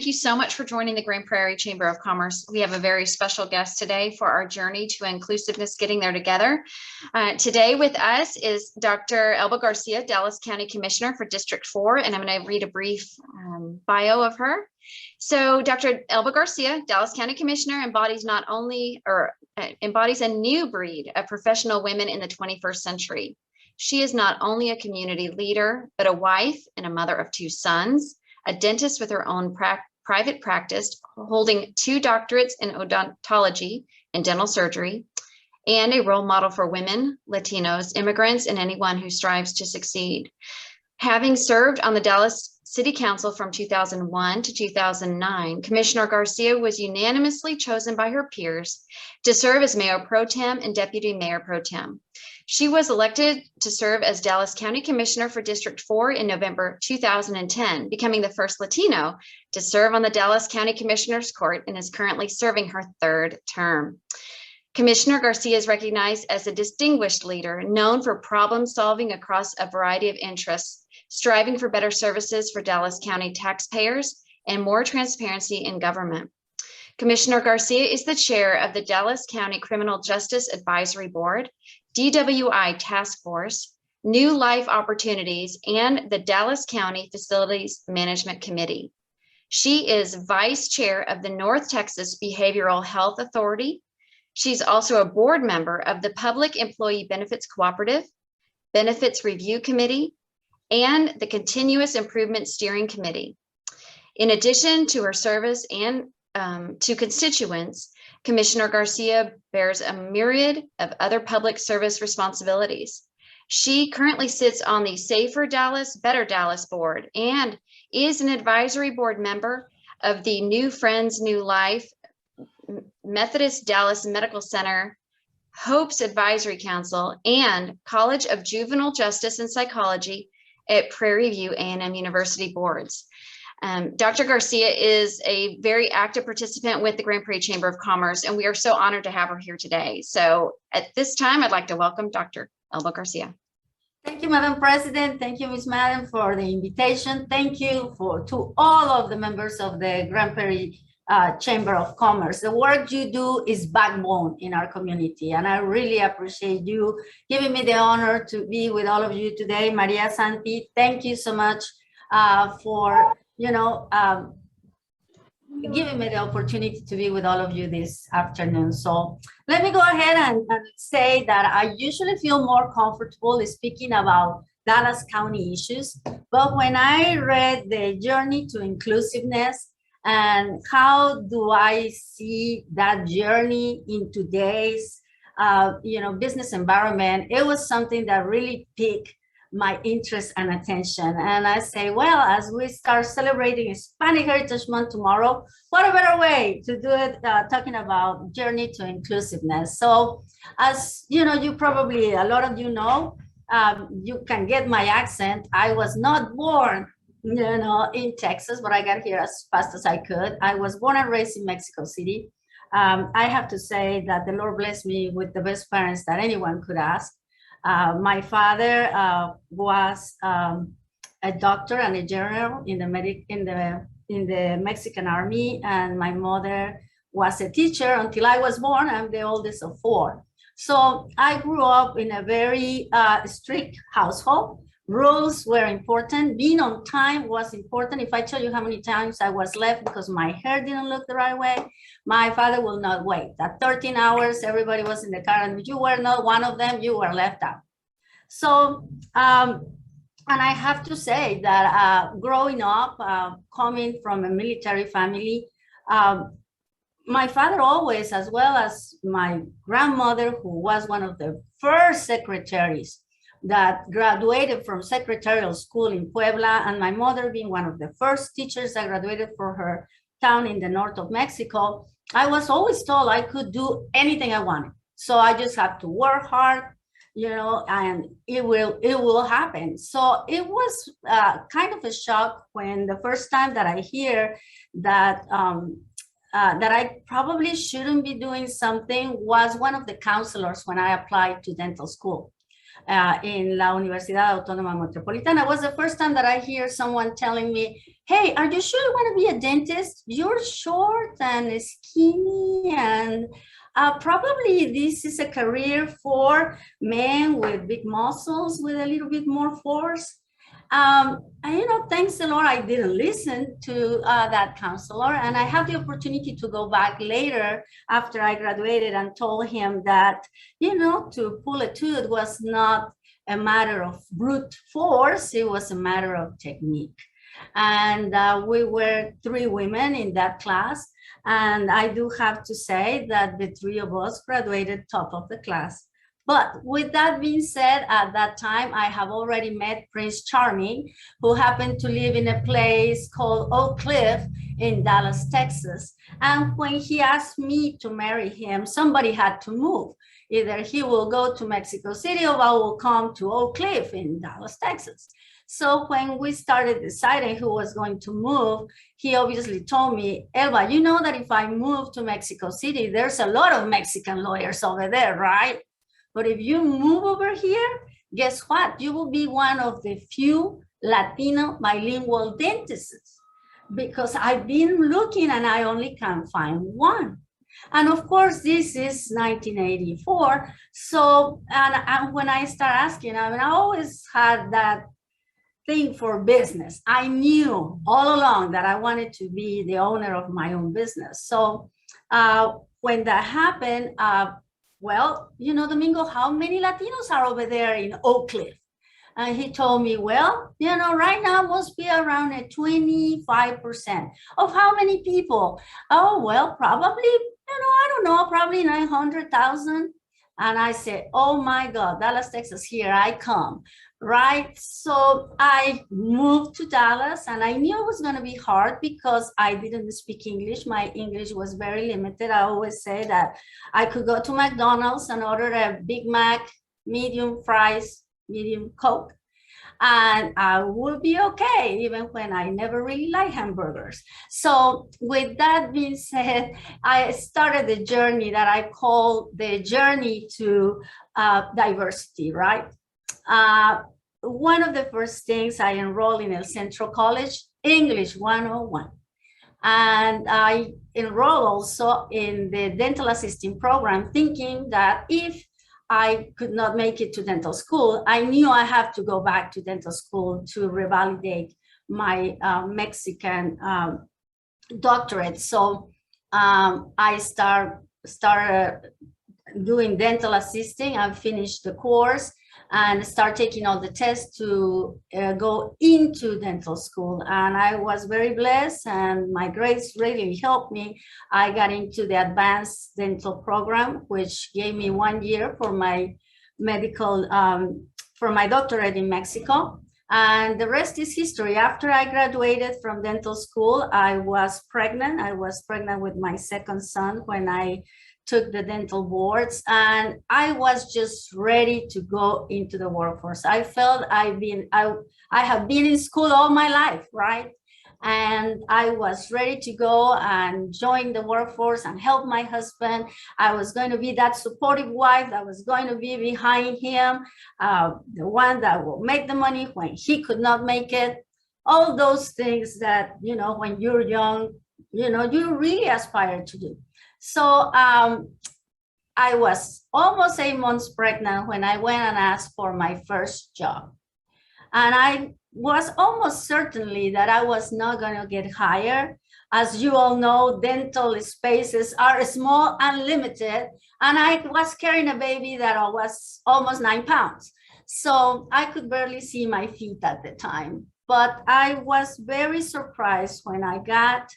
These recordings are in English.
you so much for joining the Grand Prairie Chamber of Commerce. We have a very special guest today for our journey to inclusiveness, getting there together. Today with us is Dr. Elba Garcia, Dallas County Commissioner for District 4, and I'm going to read a brief bio of her. So Dr. Elba Garcia, Dallas County Commissioner, embodies a new breed of professional women in the 21st century. She is not only a community leader, but a wife and a mother of 2 sons, a dentist with her own private practice, holding 2 doctorates in odontology and dental surgery, and a role model for women, Latinos, immigrants, and anyone who strives to succeed. Having served on the Dallas City Council from 2001 to 2009, Commissioner Garcia was unanimously chosen by her peers to serve as Mayor Pro Tem and Deputy Mayor Pro Tem. She was elected to serve as Dallas County Commissioner for District 4 in November 2010, becoming the first Latino to serve on the Dallas County Commissioner's Court, and is currently serving her 3rd term. Commissioner Garcia is recognized as a distinguished leader, known for problem solving across a variety of interests, striving for better services for Dallas County taxpayers and more transparency in government. Commissioner Garcia is the chair of the Dallas County Criminal Justice Advisory Board, DWI Task Force, New Life Opportunities, and the Dallas County Facilities Management Committee. She is vice chair of the North Texas Behavioral Health Authority. She's also a board member of the Public Employee Benefits Cooperative, Benefits Review Committee, and the Continuous Improvement Steering Committee. In addition to her service and to constituents, Commissioner Garcia bears a myriad of other public service responsibilities. She currently sits on the Safer Dallas, Better Dallas board and is an advisory board member of the New Friends, New Life, Methodist Dallas Medical Center, Hope's Advisory Council, and College of Juvenile Justice and Psychology at Prairie View A&M University boards. Dr. Garcia is a very active participant with the Grand Prairie Chamber of Commerce, and we are so honored to have her here today. So at this time, I'd like to welcome Dr. Elba Garcia. Thank you, Madam President. Thank you, Ms. Madam, for the invitation. Thank you to all of the members of the Grand Prairie Chamber of Commerce. The work you do is backbone in our community, and I really appreciate you giving me the honor to be with all of you today. Maria Santi, thank you so much for giving me the opportunity to be with all of you this afternoon. So let me go ahead and say that I usually feel more comfortable speaking about Dallas County issues, but when I read the Journey to Inclusiveness and how do I see that journey in today's business environment, it was something that really piqued my interest and attention. And I say, well, as we start celebrating Hispanic Heritage Month tomorrow, what a better way to do it, talking about Journey to Inclusiveness. So as you know, a lot of you know, you can get my accent. I was not born in Texas, but I got here as fast as I could. I was born and raised in Mexico City. I have to say that the Lord blessed me with the best parents that anyone could ask. My father was a doctor and a general in the Mexican Army, and my mother was a teacher until I was born. I'm the oldest of 4. So I grew up in a very strict household. Rules were important. Being on time was important. If I tell you how many times I was left because my hair didn't look the right way, my father will not wait. At 13 hours, everybody was in the car, and if you were not one of them, you were left out. So, and I have to say that growing up, coming from a military family, my father always, as well as my grandmother, who was one of the first secretaries that graduated from secretarial school in Puebla, and my mother being one of the first teachers that graduated for her town in the north of Mexico, I was always told I could do anything I wanted. So I just have to work hard, and it will happen. So it was kind of a shock when the first time that I hear that that I probably shouldn't be doing something was one of the counselors when I applied to dental school. in La Universidad Autónoma Metropolitana. It was the first time that I hear someone telling me, hey, are you sure you want to be a dentist? You're short and skinny, and probably this is a career for men with big muscles with a little bit more force. And thanks the Lord, I didn't listen to that counselor, and I had the opportunity to go back later after I graduated and told him that, to pull a tooth was not a matter of brute force, it was a matter of technique. And we were 3 women in that class, and I do have to say that the 3 of us graduated top of the class. But with that being said, at that time, I have already met Prince Charming, who happened to live in a place called Oak Cliff in Dallas, Texas. And when he asked me to marry him, somebody had to move. Either he will go to Mexico City or I will come to Oak Cliff in Dallas, Texas. So when we started deciding who was going to move, he obviously told me, Elba, you know that if I move to Mexico City, there's a lot of Mexican lawyers over there, right? But if you move over here, guess what? You will be one of the few Latino bilingual dentists, because I've been looking and I only can find one. And of course, this is 1984. So, and when I start asking, I always had that thing for business. I knew all along that I wanted to be the owner of my own business. So when that happened, well, Domingo, how many Latinos are over there in Oak Cliff? And he told me, well, right now must be around a 25% of how many people? Oh, well, probably, I don't know, probably 900,000. And I said, oh my God, Dallas, Texas, here I come, right? So I moved to Dallas, and I knew it was going to be hard because I didn't speak English. My English was very limited. I always say that I could go to McDonald's and order a Big Mac, medium fries, medium Coke, and I would be okay, even when I never really liked hamburgers. So with that being said, I started the journey that I call the journey to diversity, right? One of the first things, I enrolled in El Centro College, English 101. And I enrolled also in the dental assisting program, thinking that if I could not make it to dental school, I knew I have to go back to dental school to revalidate my Mexican doctorate. So I started doing dental assisting. I finished the course and start taking all the tests to go into dental school. And I was very blessed, and my grades really helped me. I got into the advanced dental program, which gave me 1 year for my medical, for my doctorate in Mexico. And the rest is history. After I graduated from dental school, I was pregnant. I was pregnant with my second son when I took the dental boards, and I was just ready to go into the workforce. I felt I have been in school all my life, right? And I was ready to go and join the workforce and help my husband. I was going to be that supportive wife that was going to be behind him, the one that will make the money when he could not make it. All those things that, when you're young, you really aspire to do. So I was almost 8 months pregnant when I went and asked for my first job. And I was almost certainly that I was not going to get hired. As you all know, dental spaces are small and limited. And I was carrying a baby that was almost 9 pounds. So I could barely see my feet at the time. But I was very surprised when I got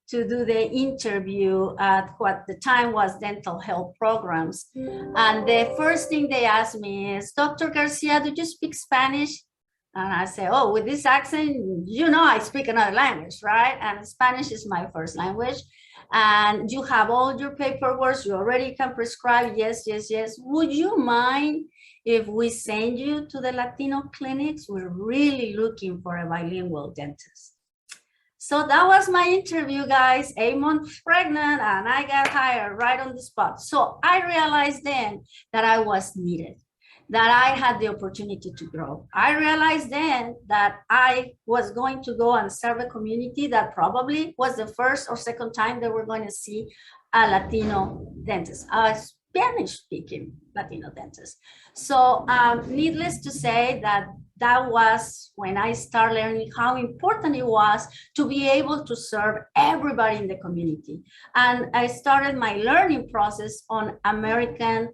to do the interview at what the time was dental health programs. And the first thing they asked me is, Dr. Garcia, do you speak Spanish? And I say, oh, with this accent, I speak another language, right? And Spanish is my first language. And you have all your paperwork, you already can prescribe, yes, yes, yes. Would you mind if we send you to the Latino clinics? We're really looking for a bilingual dentist. So that was my interview, guys, 8 months pregnant, and I got hired right on the spot. So I realized then that I was needed. that I had the opportunity to grow. I realized then that I was going to go and serve a community that probably was the first or second time they were going to see a Latino dentist, a Spanish-speaking Latino dentist. So needless to say that was when I started learning how important it was to be able to serve everybody in the community. And I started my learning process on American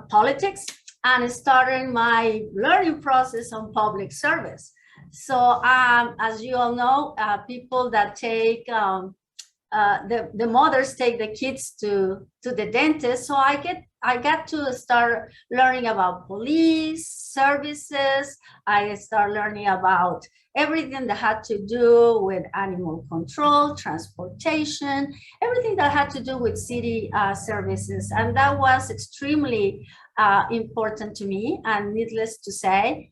politics, and starting my learning process on public service. So as you all know, people that take, the mothers take the kids to the dentist. So I got to start learning about police services. I started learning about everything that had to do with animal control, transportation, everything that had to do with city services. And that was extremely important to me, and needless to say,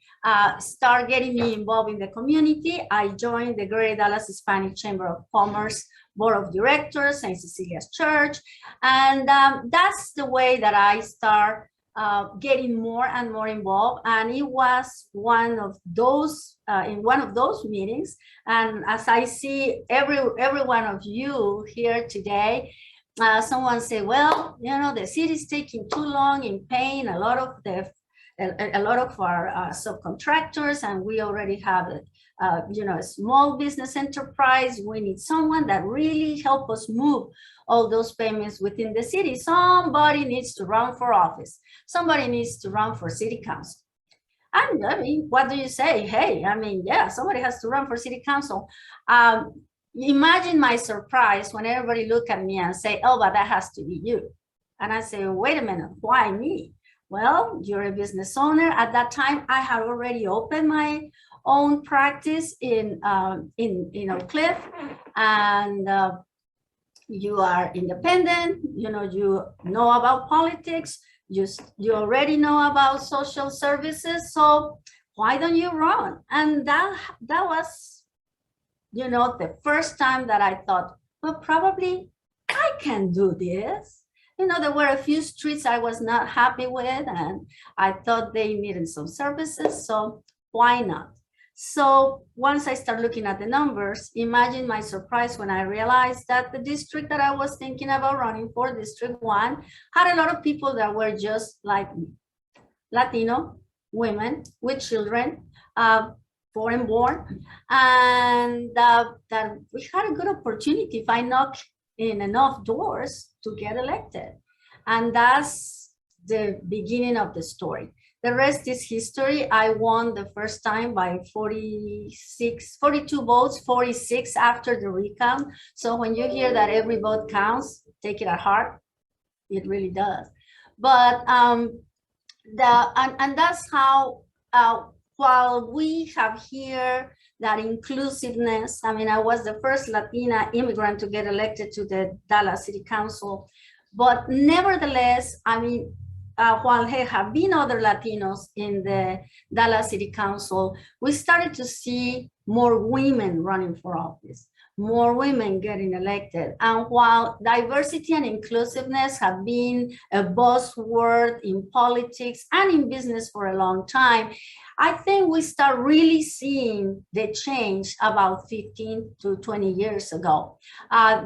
start getting me involved in the community. I joined the Greater Dallas Hispanic Chamber of Commerce Board of Directors, St. Cecilia's Church, and that's the way that I start getting more and more involved. And it was one of those in one of those meetings, and as I see every one of you here today, someone say, well, you know, the city is taking too long in paying a lot of our subcontractors, and we already have you know, a small business enterprise. We need someone that really help us move all those payments within the city. Somebody needs to run for office. Somebody needs to run for city council. And I mean, what do you say? Hey, I mean, yeah, somebody has to run for city council. Imagine my surprise when everybody look at me and say, Elba, that has to be you. And I say, wait a minute, why me? Well, you're a business owner. At that time, I had already opened my own practice in Oak Cliff, and you are independent. You know about politics. You already know about social services. So why don't you run? And that was, you know, the first time that I thought, well, probably I can do this. You know, there were a few streets I was not happy with, and I thought they needed some services, so why not? So once I start looking at the numbers, imagine my surprise when I realized that the district that I was thinking about running for, District 1, had a lot of people that were just like me, Latino women with children, foreign born, and that we had a good opportunity if I knock in enough doors to get elected. And that's the beginning of the story. The rest is history. I won the first time by 42 votes, 46 after the recount. So when you hear that every vote counts, take it at heart. It really does. But and that's how, while we have here that inclusiveness, I mean, I was the first Latina immigrant to get elected to the Dallas City Council, but nevertheless, I mean, while there have been other Latinos in the Dallas City Council, we started to see more women running for office, more women getting elected. And while diversity and inclusiveness have been a buzzword in politics and in business for a long time, I think we start really seeing the change about 15 to 20 years ago.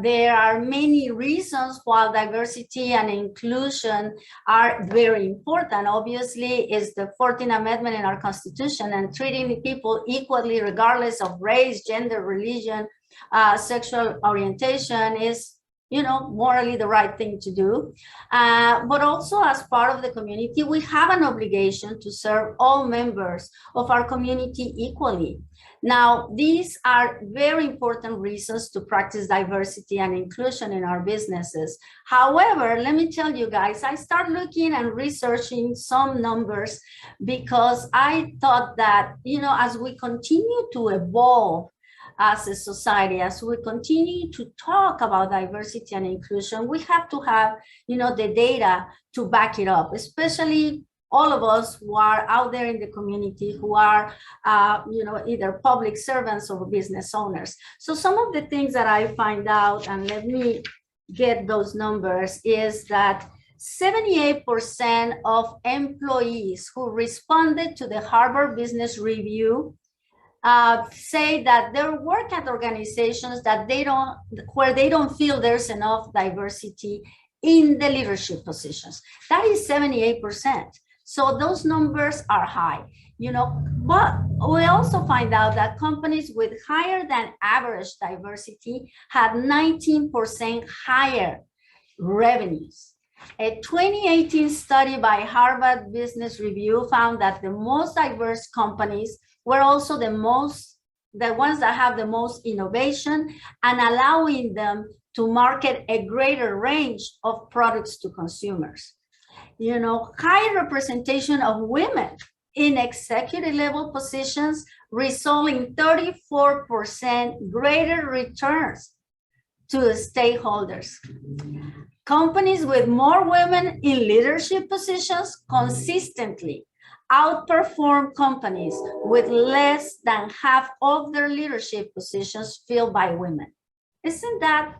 There are many reasons why diversity and inclusion are very important. Obviously, is the 14th Amendment in our Constitution, and treating people equally regardless of race, gender, religion, sexual orientation is, you know, morally the right thing to do. But also as part of the community, we have an obligation to serve all members of our community equally. Now, these are very important reasons to practice diversity and inclusion in our businesses. However, let me tell you guys, I started looking and researching some numbers because I thought that, you know, as we continue to evolve as a society, as we continue to talk about diversity and inclusion, we have to have, you know, the data to back it up, especially all of us who are out there in the community who are, you know, either public servants or business owners. So some of the things that I find out, and let me get those numbers, is that 78% of employees who responded to the Harvard Business Review say that they work at organizations that where they don't feel there's enough diversity in the leadership positions. That is 78%. So those numbers are high, but we also find out that companies with higher than average diversity had 19% higher revenues. A 2018 study by Harvard Business Review found that the most diverse companies were also the ones that have the most innovation and allowing them to market a greater range of products to consumers. High representation of women in executive level positions result in 34% greater returns to stakeholders. Companies with more women in leadership positions consistently outperform companies with less than half of their leadership positions filled by women. Isn't that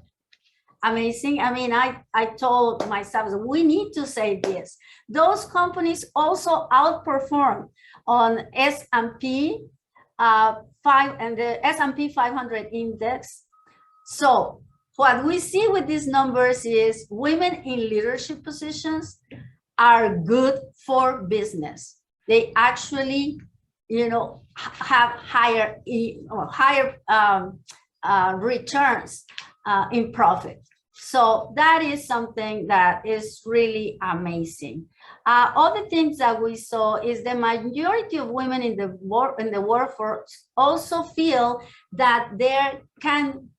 amazing? I mean, I told myself, we need to say this. Those companies also outperform on S&P 5 and the S&P 500 index. So what we see with these numbers is women in leadership positions are good for business. They actually, have higher returns in profit. So that is something that is really amazing. Other things that we saw is the majority of women in the workforce also feel that they can,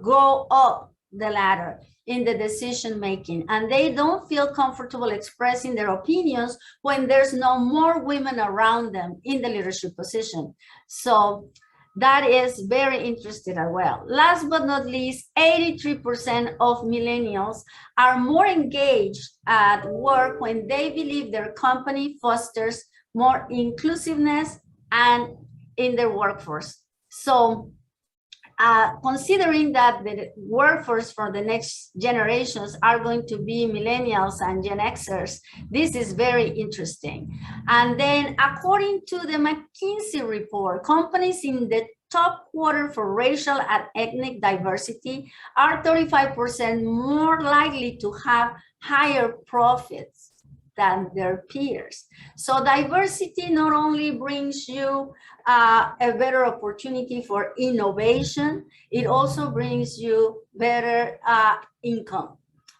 go up the ladder in the decision making, and they don't feel comfortable expressing their opinions when there's no more women around them in the leadership position. So that is very interesting as well. Last but not least, 83% of millennials are more engaged at work when they believe their company fosters more inclusiveness and in their workforce. So considering that the workforce for the next generations are going to be millennials and Gen Xers, this is very interesting. And then according to the McKinsey report, companies in the top quarter for racial and ethnic diversity are 35% more likely to have higher profits than their peers. So diversity not only brings you a better opportunity for innovation, it also brings you better income,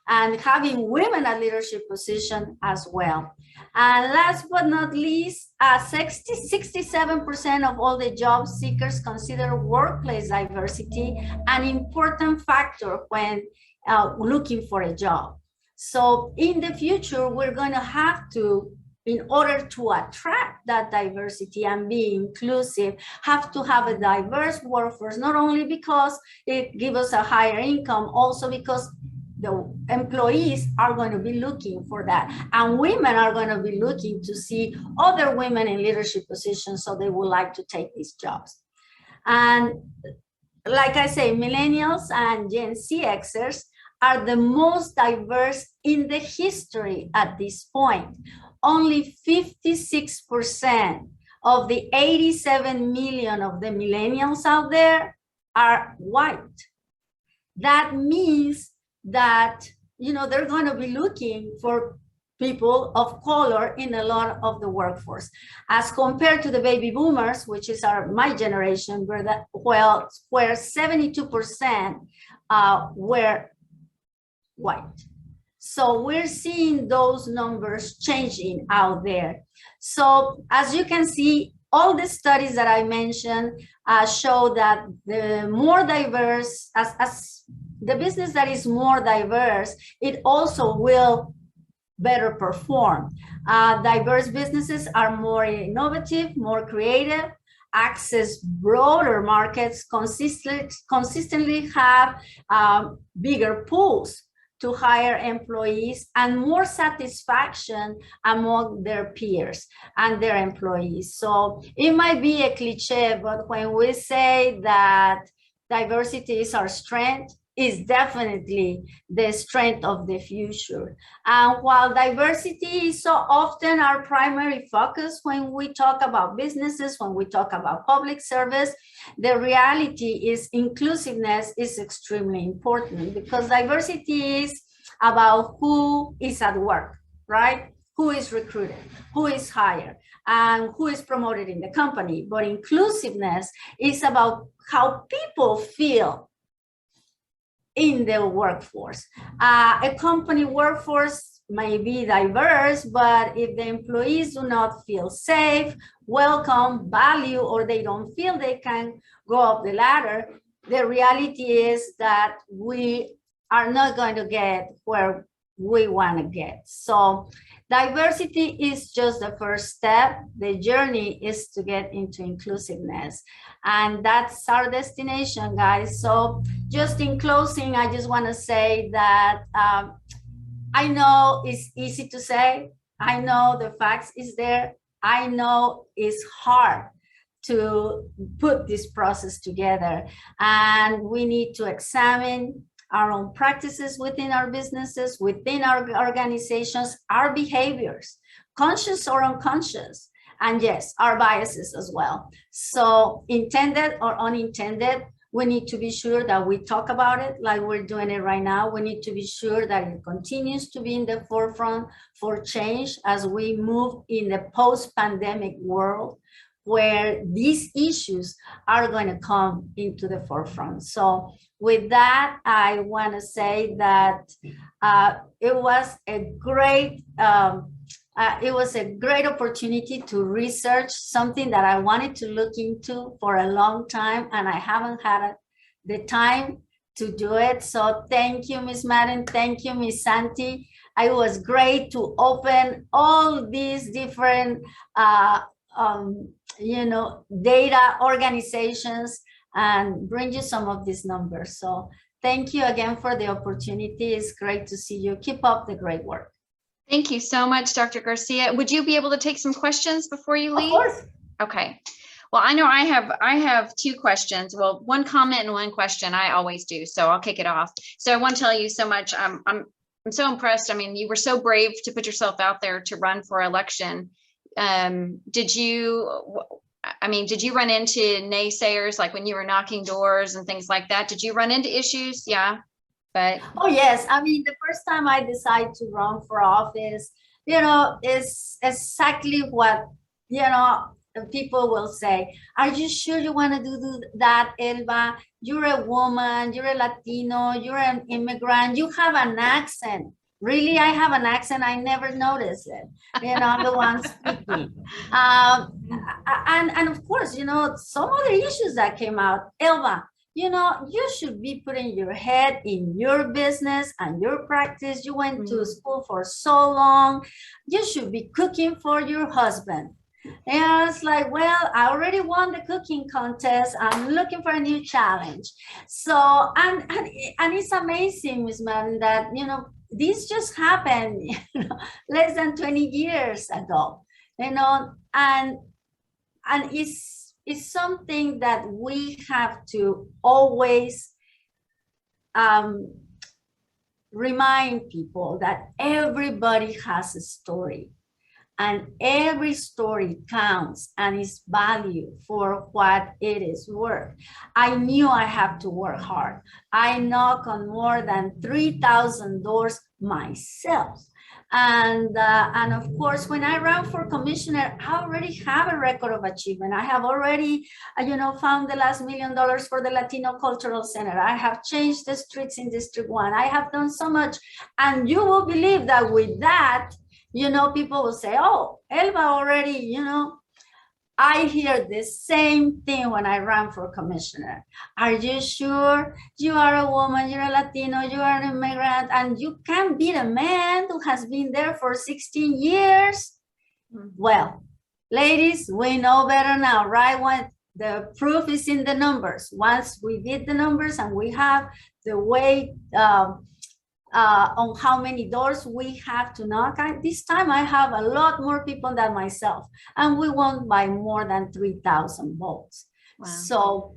and having women at leadership position as well. And last but not least, 67% of all the job seekers consider workplace diversity an important factor when looking for a job. So in the future, we're going to have to, in order to attract that diversity and be inclusive, have to have a diverse workforce, not only because it gives us a higher income, also because the employees are going to be looking for that. And women are going to be looking to see other women in leadership positions, so they would like to take these jobs. And like I say, millennials and Gen Xers are the most diverse in the history at this point. Only 56% of the 87 million of the millennials out there are white. That means that, they're going to be looking for people of color in a lot of the workforce, as compared to the baby boomers, which is my generation, where 72% were white. So we're seeing those numbers changing out there. So as you can see, all the studies that I mentioned show that the more diverse, as the business that is more diverse, it also will better perform. Diverse businesses are more innovative, more creative, access broader markets, consistently have bigger pools to hire employees, and more satisfaction among their peers and their employees. So it might be a cliche, but when we say that diversity is our strength, is definitely the strength of the future. And while diversity is so often our primary focus when we talk about businesses, when we talk about public service, the reality is inclusiveness is extremely important, because diversity is about who is at work, right? Who is recruited, who is hired, and who is promoted in the company. But inclusiveness is about how people feel in the workforce. A company workforce may be diverse, but if the employees do not feel safe, welcome, value, or they don't feel they can go up the ladder, the reality is that we are not going to get where we want to get. So diversity is just the first step. The journey is to get into inclusiveness. And that's our destination, guys. So just in closing, I just want to say that I know it's easy to say. I know the facts is there. I know it's hard to put this process together. And we need to examine our own practices within our businesses, within our organizations, our behaviors, conscious or unconscious, and yes, our biases as well. So intended or unintended, we need to be sure that we talk about it like we're doing it right now. We need to be sure that it continues to be in the forefront for change as we move in the post-pandemic world, where these issues are going to come into the forefront. So with that, I want to say that it was a great opportunity to research something that I wanted to look into for a long time, and I haven't had the time to do it. So thank you, Ms. Madden. Thank you, Ms. Santi. It was great to open all these different data organizations and bring you some of these numbers. So thank you again for the opportunity. It's great to see you. Keep up the great work. Thank you so much, Dr. Garcia. Would you be able to take some questions before you leave? Of course. Okay. Well, I know I have two questions. Well, one comment and one question. I always do. So I'll kick it off. So I want to tell you so much. I'm so impressed. I mean, you were so brave to put yourself out there to run for election. Did you run into naysayers, like when you were knocking doors and things like that? Did you run into issues? Yeah. But oh yes, I mean, the first time I decided to run for office, is exactly what people will say. Are you sure you want to do that, Elba? You're a woman, you're a Latino, you're an immigrant, you have an accent. Really, I have an accent. I never noticed it. I'm the one speaking. And of course, some other issues that came out. Elba, you should be putting your head in your business and your practice. You went to school for so long. You should be cooking for your husband. And I was like, well, I already won the cooking contest. I'm looking for a new challenge. So, and it's amazing, Ms. Madden, that, this just happened, less than 20 years ago, and it's something that we have to always remind people that everybody has a story. And every story counts and is valued for what it is worth. I knew I have to work hard. I knock on more than 3,000 doors myself. And of course, when I ran for commissioner, I already have a record of achievement. I have already, found the last $1 million for the Latino Cultural Center. I have changed the streets in District 1. I have done so much. And you will believe that with that, people will say, oh, Elba already, I hear the same thing when I ran for commissioner. Are you sure you are a woman, you're a Latino, you are an immigrant, and you can't beat a man who has been there for 16 years? Well, ladies, we know better now, right? When the proof is in the numbers. Once we did the numbers and we have the way on how many doors we have to knock. This time I have a lot more people than myself, and we won by more than 3,000 votes. Wow. So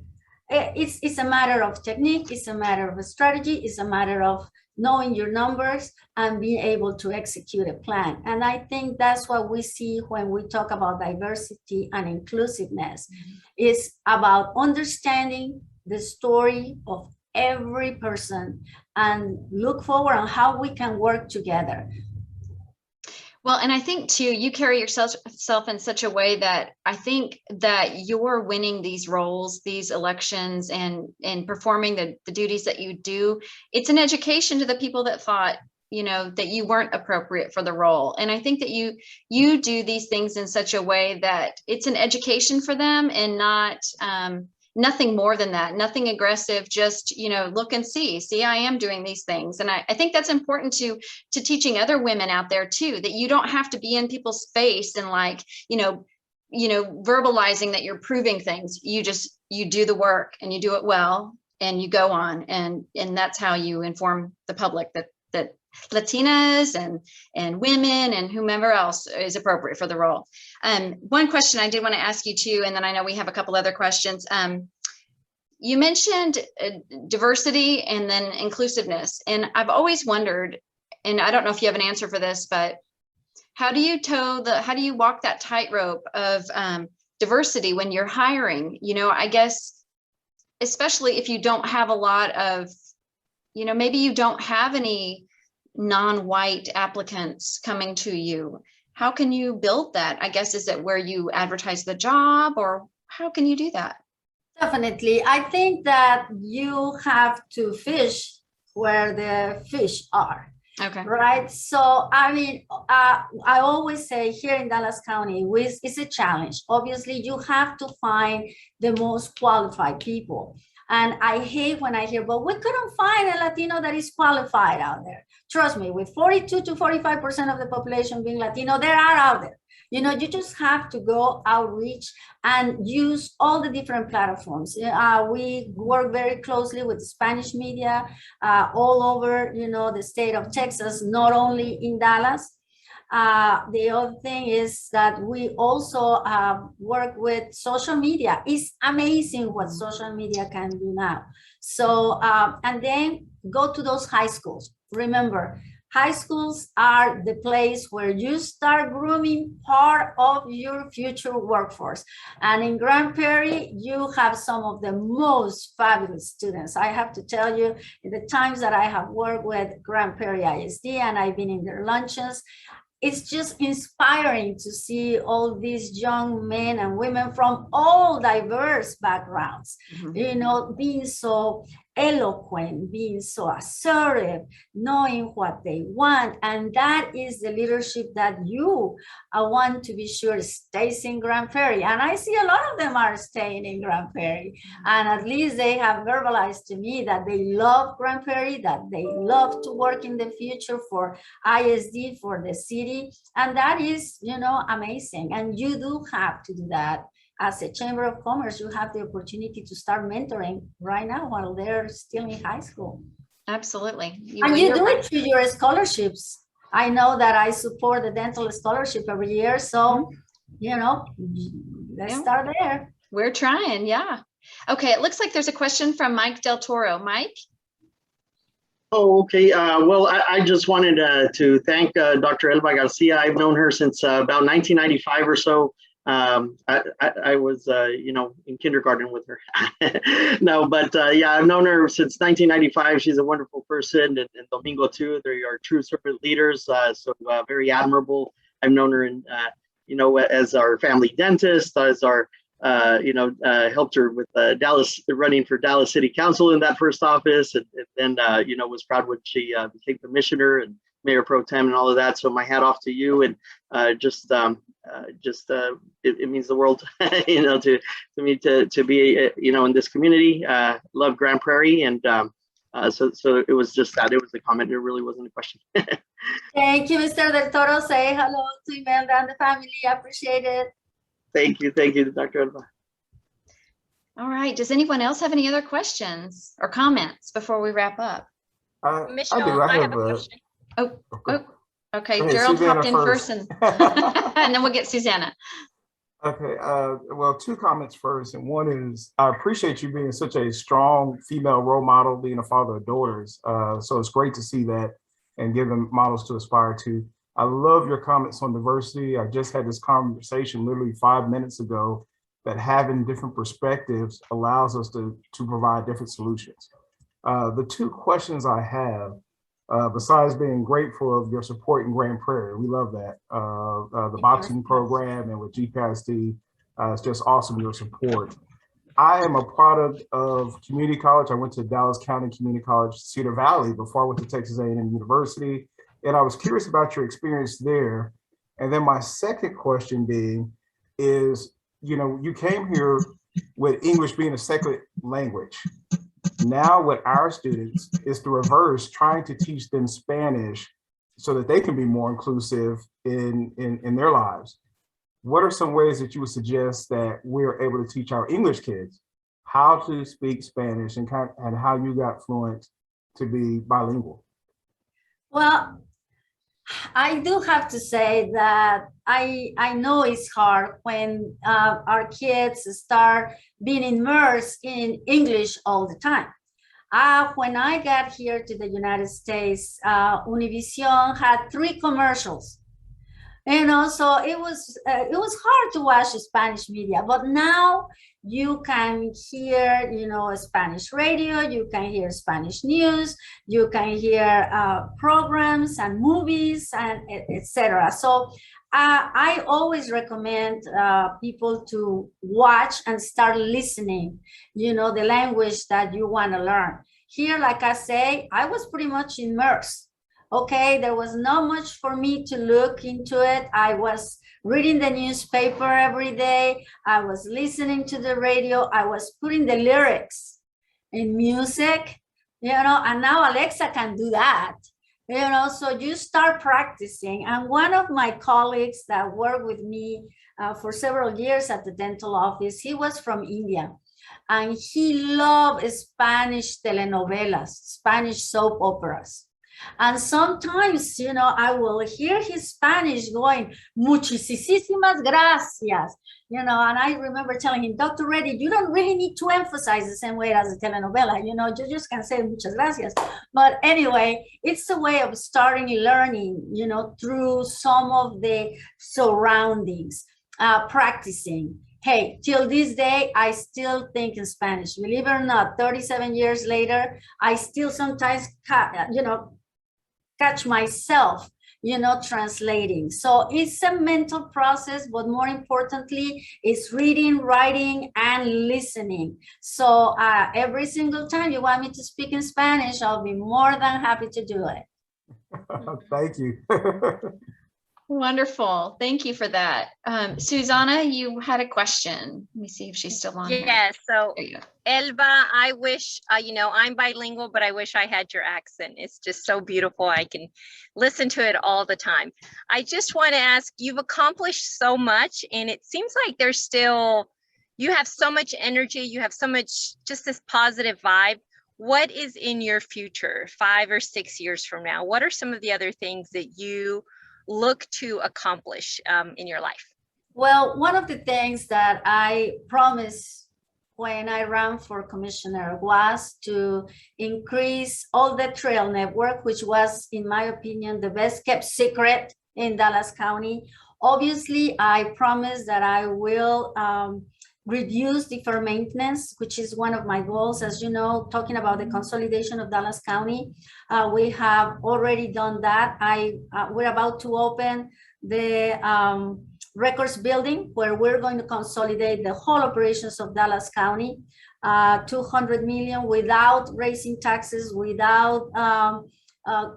it's a matter of technique, it's a matter of a strategy, it's a matter of knowing your numbers and being able to execute a plan. And I think that's what we see when we talk about diversity and inclusiveness. It's about understanding the story of every person and look forward on how we can work together. Well, and I think too, you carry yourself in such a way that I think that you're winning these roles, these elections, and performing the duties that you do. It's an education to the people that thought, that you weren't appropriate for the role. And I think that you do these things in such a way that it's an education for them, and not nothing more than that, nothing aggressive, just, look and see, I am doing these things. And I think that's important to teaching other women out there too, that you don't have to be in people's face and verbalizing that you're proving things. You do the work and you do it well and you go on. And that's how you inform the public that Latinas and women and whomever else is appropriate for the role. One question I did want to ask you too, and then I know we have a couple other questions. You mentioned diversity and then inclusiveness, and I've always wondered, and I don't know if you have an answer for this, but how do you walk that tightrope of diversity when you're hiring? I guess, especially if you don't have a lot of, maybe you don't have any non-white applicants coming to you. How can you build that? I guess, is it where you advertise the job, or how can you do that? Definitely. I think that you have to fish where the fish are. Okay. Right. So, I mean, I always say here in Dallas County, it's a challenge. Obviously, you have to find the most qualified people. And I hate when I hear, but we couldn't find a Latino that is qualified out there. Trust me, with 42 to 45% of the population being Latino, there are out there. You just have to go outreach and use all the different platforms. We work very closely with Spanish media all over, the state of Texas, not only in Dallas. The other thing is that we also work with social media. It's amazing what social media can do now. So, and then go to those high schools. Remember, high schools are the place where you start grooming part of your future workforce. And in Grand Prairie, you have some of the most fabulous students. I have to tell you, in the times that I have worked with Grand Prairie ISD and I've been in their lunches, it's just inspiring to see all these young men and women from all diverse backgrounds, being so eloquent, being so assertive, knowing what they want. And that is the leadership that you want to be sure stays in Grand Prairie. And I see a lot of them are staying in Grand Prairie. And at least they have verbalized to me that they love Grand Prairie, that they love to work in the future for ISD, for the city. And that is, amazing. And you do have to do that. As a Chamber of Commerce, you have the opportunity to start mentoring right now while they're still in high school. Absolutely. And you do it through your scholarships. I know that I support the dental scholarship every year. So, let's start there. We're trying. Yeah. Okay. It looks like there's a question from Mike Del Toro. Mike? Oh, okay. Well, I just wanted to thank Dr. Elba Garcia. I've known her since about 1995 or so. I was, in kindergarten with her. No, but yeah, I've known her since 1995. She's a wonderful person, and Domingo too. They are true servant leaders, so very admirable. I've known her in, as our family dentist, as our, helped her with Dallas, running for Dallas City Council in that first office, and then, was proud when she became commissioner and mayor pro tem and all of that. So my hat off to you, and it means the world, to me to be, in this community. Love Grand Prairie, and so it was just that. It was a comment. It really wasn't a question. Thank you, Mr. Del Toro. Say hello to Imelda and the family. I appreciate it. Thank you, Dr. Elba. All right. Does anyone else have any other questions or comments before we wrap up? Michelle, I have a question. Okay. Gerald hopped in first, and and then we'll get Susanna. Okay, well, two comments first, and one is I appreciate you being such a strong female role model, being a father of daughters. So it's great to see that and give them models to aspire to. I love your comments on diversity. I just had this conversation literally 5 minutes ago that having different perspectives allows us to provide different solutions. The two questions I have, besides being grateful of your support in Grand Prairie, we love that. The boxing program and with GPISD, it's just awesome, your support. I am a product of community college. I went to Dallas County Community College, Cedar Valley, before I went to Texas A&M University. And I was curious about your experience there. And then my second question being is, you came here with English being a second language. Now with our students is the reverse, trying to teach them Spanish so that they can be more inclusive in their lives. What are some ways that you would suggest that we're able to teach our English kids how to speak Spanish and how you got fluent to be bilingual? Well, I do have to say that I know it's hard when our kids start being immersed in English all the time. When I got here to the United States, Univision had 3 commercials. So it was hard to watch Spanish media, but now you can hear, Spanish radio, you can hear Spanish news, you can hear programs and movies and etc. So I always recommend people to watch and start listening, the language that you want to learn. Here, like I say, I was pretty much immersed. Okay, there was not much for me to look into it. I was reading the newspaper every day. I was listening to the radio. I was putting the lyrics in music, and now Alexa can do that. So you start practicing. And one of my colleagues that worked with me for several years at the dental office, he was from India. And he loved Spanish telenovelas, Spanish soap operas. And sometimes, I will hear his Spanish going, muchísimas gracias, and I remember telling him, Dr. Reddy, you don't really need to emphasize the same way as a telenovela, you just can say muchas gracias. But anyway, it's a way of starting learning, through some of the surroundings, practicing. Hey, till this day, I still think in Spanish. Believe it or not, 37 years later, I still sometimes, catch myself, translating. So it's a mental process, but more importantly, it's reading, writing, and listening. So every single time you want me to speak in Spanish, I'll be more than happy to do it. Thank you. Wonderful. Thank you for that. Susanna, you had a question. Let me see if she's still on. Yes. So Elba, I wish, I'm bilingual, but I wish I had your accent. It's just so beautiful. I can listen to it all the time. I just want to ask, you've accomplished so much, and it seems like you have so much energy. You have so much, just this positive vibe. What is in your future 5 or 6 years from now? What are some of the other things that you look to accomplish in your life? Well, one of the things that I promised when I ran for commissioner was to increase all the trail network, which was, in my opinion, the best kept secret in Dallas County. Obviously, I promised that I will reduce deferred maintenance, which is one of my goals. As you know, talking about the consolidation of Dallas County, we have already done that. We're about to open the records building, where we're going to consolidate the whole operations of Dallas County, 200 million without raising taxes, without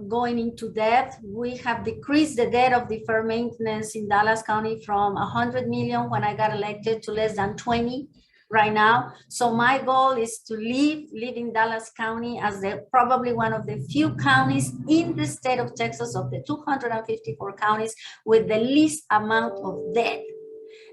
going into debt. We have decreased the debt of deferred maintenance in Dallas County from 100 million when I got elected to less than 20 right now. So my goal is to live in Dallas County as probably one of the few counties in the state of Texas, of the 254 counties, with the least amount of debt.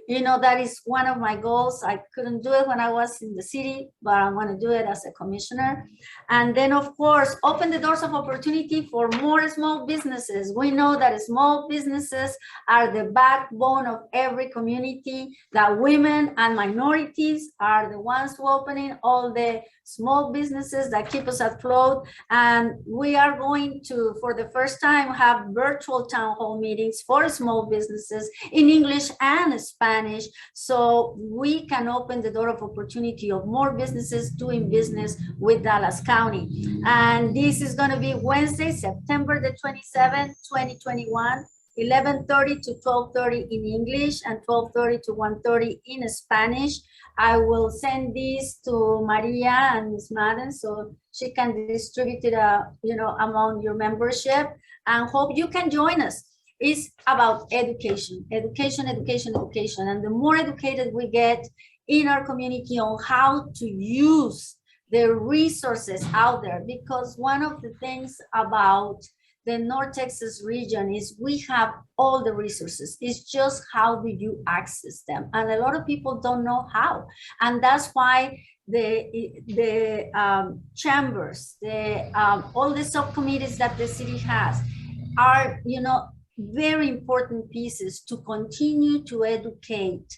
You know, that is one of my goals. I couldn't do it when I was in the city, but I'm going to do it as a commissioner. And then, of course, open the doors of opportunity for more small businesses. We know that small businesses are the backbone of every community, that women and minorities are the ones who opening all the small businesses that keep us afloat. And we are going to, for the first time, have virtual town hall meetings for small businesses in English and Spanish, so we can open the door of opportunity of more businesses doing business with Dallas County. And this is going to be Wednesday, September the 27th, 2021. 11:30 to 12:30 in English and 12:30 to 1:30 in Spanish. I will send this to Maria and Ms. Madden so she can distribute it, among your membership, and hope you can join us. It's about education, education, education, education. And the more educated we get in our community on how to use the resources out there, because one of the things about the North Texas region is we have all the resources. It's just how do you access them? And a lot of people don't know how. And that's why the chambers, all the subcommittees that the city has are, very important pieces to continue to educate,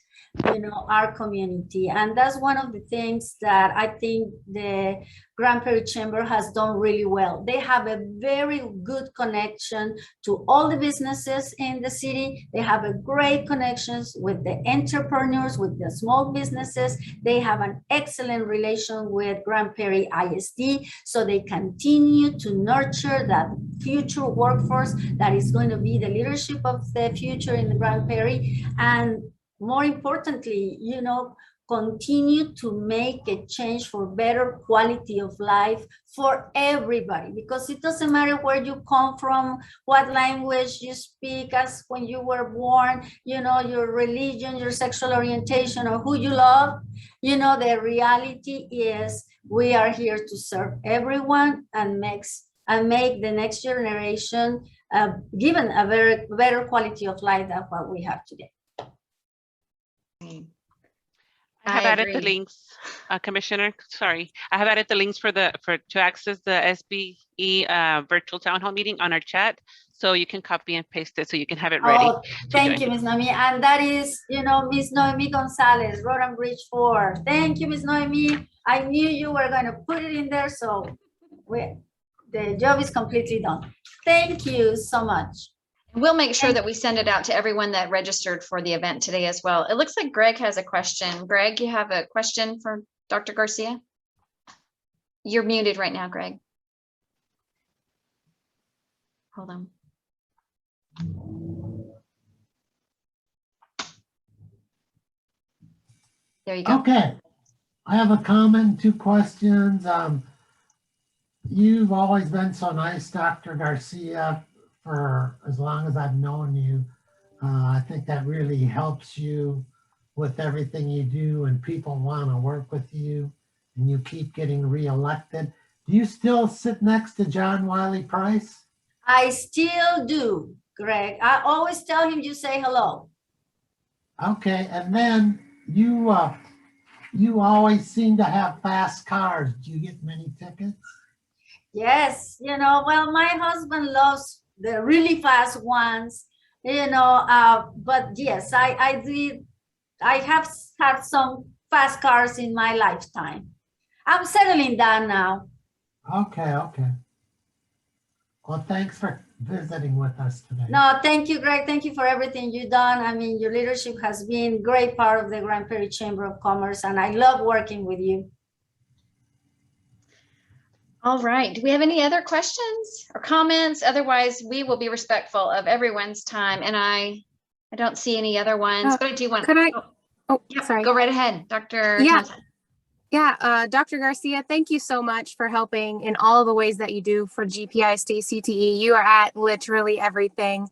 our community. And that's one of the things that I think the Grand Prairie Chamber has done really well. They have a very good connection to all the businesses in the city. They have a great connections with the entrepreneurs, with the small businesses. They have an excellent relation with Grand Prairie ISD, so they continue to nurture that future workforce that is going to be the leadership of the future in the Grand Prairie. And more importantly, continue to make a change for better quality of life for everybody, because it doesn't matter where you come from, what language you speak, as when you were born, your religion, your sexual orientation, or who you love. The reality is we are here to serve everyone and make the next generation given a very better quality of life than what we have today. I have added the links, Commissioner. Sorry, I have added the links to access the SBE virtual town hall meeting on our chat, so you can copy and paste it, so you can have it ready. Oh, thank you, Ms. Noemi. And that is, Ms. Noemi Gonzalez, Road and Bridge 4. Thank you, Ms. Noemi. I knew you were going to put it in there, so the job is completely done. Thank you so much. We'll make sure that we send it out to everyone that registered for the event today as well. It looks like Greg has a question. Greg, you have a question for Dr. Garcia? You're muted right now, Greg. Hold on. There you go. Okay. I have a comment, 2 questions. You've always been so nice, Dr. Garcia, for as long as I've known you. I think that really helps you with everything you do, and people want to work with you, and you keep getting reelected. Do you still sit next to John Wiley Price? I still do, Greg. I always tell him you say hello. Okay, and then you always seem to have fast cars. Do you get many tickets? Yes, well, my husband loves the really fast ones, but yes, I have had some fast cars in my lifetime. I'm settling down now. Okay. Well, thanks for visiting with us today. No, thank you, Greg. Thank you for everything you've done. I mean, your leadership has been a great part of the Grand Prairie Chamber of Commerce, and I love working with you. All right. Do we have any other questions or comments? Otherwise, we will be respectful of everyone's time. And I don't see any other ones, but I do want to. Could I? Sorry. Go right ahead, Dr. Yeah. Thompson. Yeah, Dr. Garcia, thank you so much for helping in all the ways that you do for GPISD CTE. You are at literally everything.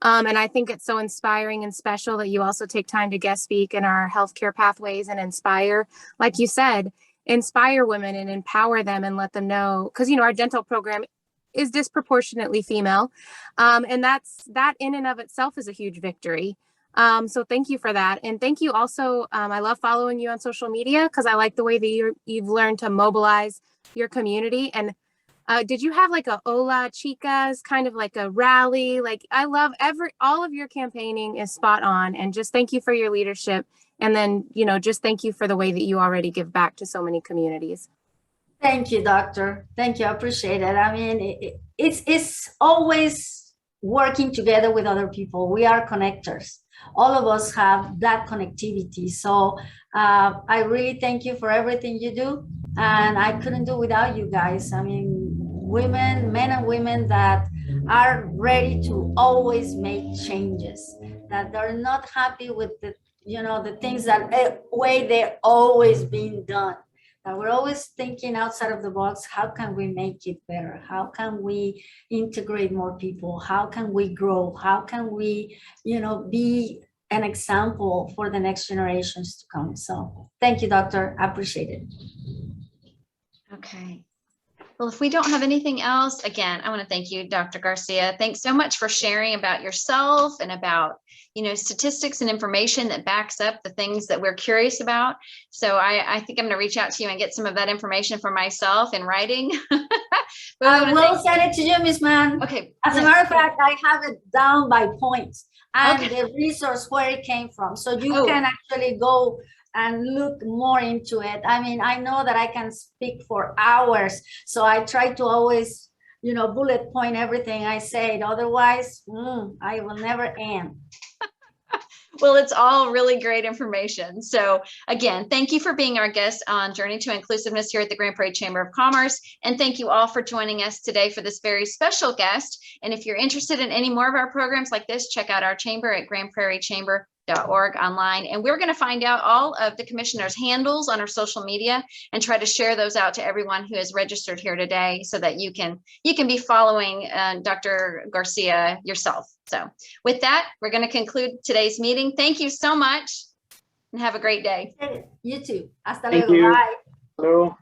And I think it's so inspiring and special that you also take time to guest speak in our healthcare pathways and inspire, like you said, inspire women and empower them and let them know, because, our dental program is disproportionately female. And that in and of itself is a huge victory. So thank you for that. And thank you also. I love following you on social media because I like the way that you've learned to mobilize your community. And did you have like a Hola Chicas, kind of like a rally? Like I love all of your campaigning is spot on. And just thank you for your leadership. And then, just thank you for the way that you already give back to so many communities. Thank you, doctor. Thank you. I appreciate it. I mean, it's always working together with other people. We are connectors. All of us have that connectivity. So I really thank you for everything you do. And I couldn't do without you guys. I mean, men and women that are ready to always make changes, that they're not happy with the things that way they're always being done. That we're always thinking outside of the box. How can we make it better? How can we integrate more people? How can we grow? How can we, be an example for the next generations to come? So thank you, doctor. I appreciate it. Okay. Well, if we don't have anything else, again, I want to thank you, Dr. Garcia. Thanks so much for sharing about yourself and about, statistics and information that backs up the things that we're curious about. So I think I'm going to reach out to you and get some of that information for myself in writing. I will send it to you, Ms. Mann. Okay. As a matter of fact, I have it down by points and Okay. the resource where it came from. So you can actually go and look more into it. I mean, I know that I can speak for hours, so I try to always, bullet point everything I say. Otherwise, I will never end. Well, it's all really great information. So again, thank you for being our guest on Journey to Inclusiveness here at the Grand Prairie Chamber of Commerce. And thank you all for joining us today for this very special guest. And if you're interested in any more of our programs like this, check out our chamber at grandprairiechamber.org online. And we're going to find out all of the commissioner's handles on our social media and try to share those out to everyone who is registered here today so that you can be following Dr. Garcia yourself. So with that, we're going to conclude today's meeting. Thank you so much and have a great day. You too. Hasta Thank luego. you. Bye. Hello.